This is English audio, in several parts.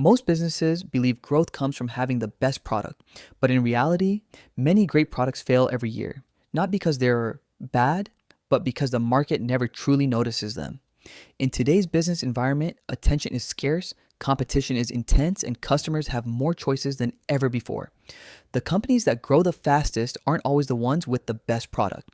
Most businesses believe growth comes from having the best product, but in reality, many great products fail every year, not because they're bad, but because the market never truly notices them. In today's business environment, attention is scarce, competition is intense, and customers have more choices than ever before. The companies that grow the fastest aren't always the ones with the best product.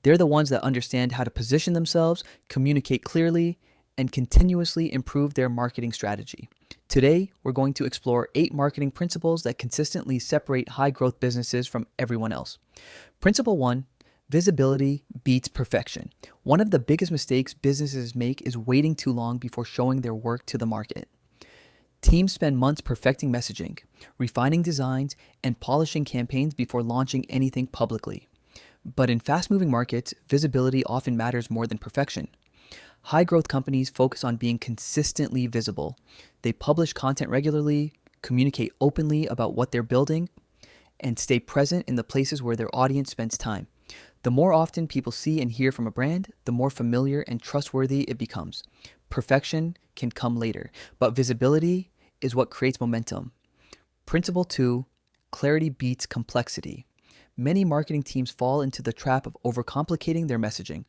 They're the ones that understand how to position themselves, communicate clearly, and continuously improve their marketing strategy. Today, we're going to explore 8 marketing principles that consistently separate high growth businesses from everyone else. Principle 1: visibility beats perfection. One of the biggest mistakes businesses make is waiting too long before showing their work to the market. Teams spend months perfecting messaging, refining designs, and polishing campaigns before launching anything publicly. But in fast moving markets, visibility often matters more than perfection. High growth companies focus on being consistently visible. They publish content regularly, communicate openly about what they're building, and stay present in the places where their audience spends time. The more often people see and hear from a brand, the more familiar and trustworthy it becomes. Perfection can come later, but visibility is what creates momentum. Principle 2: clarity beats complexity. Many marketing teams fall into the trap of overcomplicating their messaging.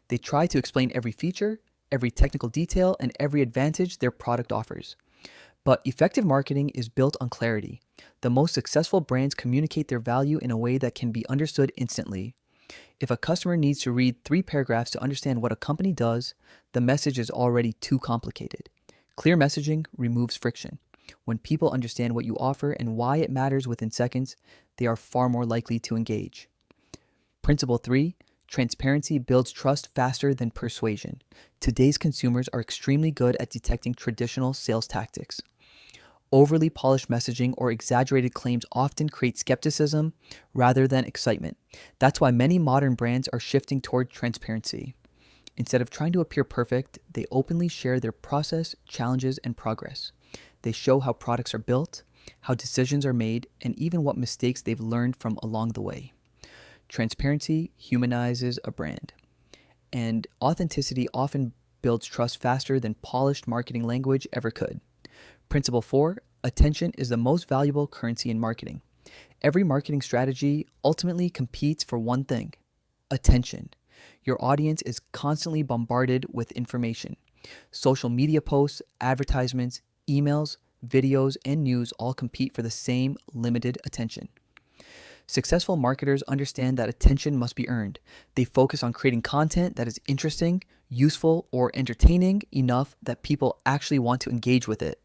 They try to explain every feature, every technical detail, and every advantage their product offers. But effective marketing is built on clarity. The most successful brands communicate their value in a way that can be understood instantly. If a customer needs to read 3 paragraphs to understand what a company does, the message is already too complicated. Clear messaging removes friction. When people understand what you offer and why it matters within seconds, they are far more likely to engage. Principle 3: transparency builds trust faster than persuasion. Today's consumers are extremely good at detecting traditional sales tactics. Overly polished messaging or exaggerated claims often create skepticism rather than excitement. That's why many modern brands are shifting toward transparency. Instead of trying to appear perfect, they openly share their process, challenges, and progress. They show how products are built, how decisions are made, and even what mistakes they've learned from along the way. Transparency humanizes a brand, and authenticity often builds trust faster than polished marketing language ever could. Principle 4: attention is the most valuable currency in marketing. Every marketing strategy ultimately competes for one thing: attention. Your audience is constantly bombarded with information. Social media posts, advertisements, emails, videos, and news all compete for the same limited attention. Successful marketers understand that attention must be earned. They focus on creating content that is interesting, useful, or entertaining enough that people actually want to engage with it.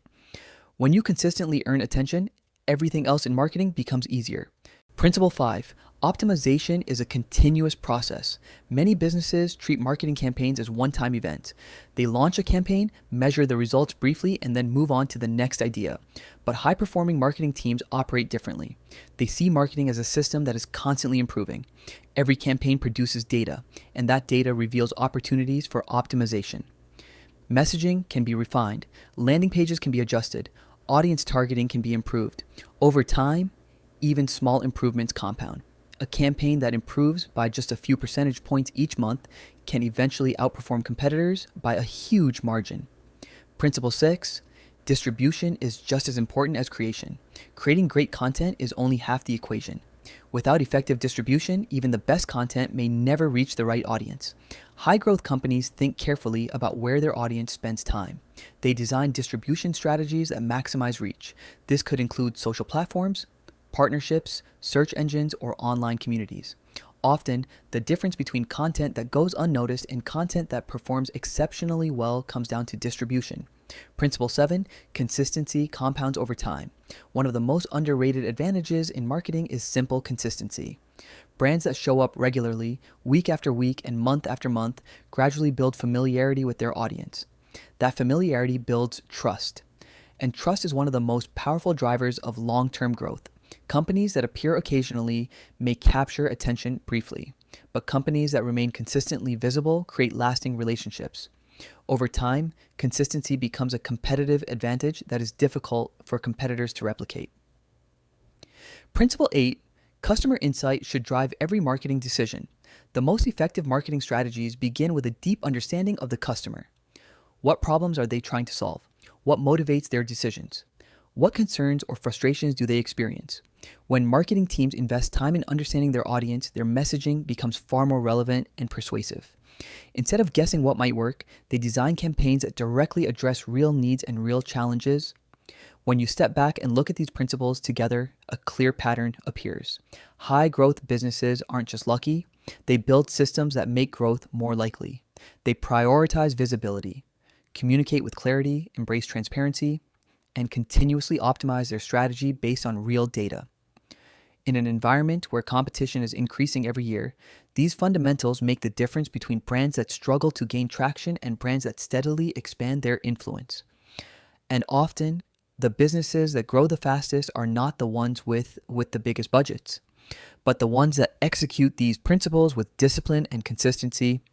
When you consistently earn attention, everything else in marketing becomes easier. Principle 5: optimization is a continuous process. Many businesses treat marketing campaigns as one-time events. They launch a campaign, measure the results briefly, and then move on to the next idea. But high-performing marketing teams operate differently. They see marketing as a system that is constantly improving. Every campaign produces data, and that data reveals opportunities for optimization. Messaging can be refined, landing pages can be adjusted, audience targeting can be improved. Over time, even small improvements compound. A campaign that improves by just a few percentage points each month can eventually outperform competitors by a huge margin. Principle 6: distribution is just as important as creation. Creating great content is only half the equation. Without effective distribution, even the best content may never reach the right audience. High growth companies think carefully about where their audience spends time. They design distribution strategies that maximize reach. This could include social platforms, partnerships, search engines, or online communities. Often, the difference between content that goes unnoticed and content that performs exceptionally well comes down to distribution. Principle 7: consistency compounds over time. One of the most underrated advantages in marketing is simple consistency. Brands that show up regularly, week after week and month after month, gradually build familiarity with their audience. That familiarity builds trust. And trust is one of the most powerful drivers of long-term growth. Companies that appear occasionally may capture attention briefly, but companies that remain consistently visible create lasting relationships. Over time, consistency becomes a competitive advantage that is difficult for competitors to replicate. Principle 8: customer insight should drive every marketing decision. The most effective marketing strategies begin with a deep understanding of the customer. What problems are they trying to solve? What motivates their decisions? What concerns or frustrations do they experience? When marketing teams invest time in understanding their audience, their messaging becomes far more relevant and persuasive. Instead of guessing what might work, they design campaigns that directly address real needs and real challenges. When you step back and look at these principles together, a clear pattern appears. High growth businesses aren't just lucky, they build systems that make growth more likely. They prioritize visibility, communicate with clarity, embrace transparency, and continuously optimize their strategy based on real data. In an environment where competition is increasing every year, these fundamentals make the difference between brands that struggle to gain traction and brands that steadily expand their influence. And often, the businesses that grow the fastest are not the ones with the biggest budgets, but the ones that execute these principles with discipline and consistency.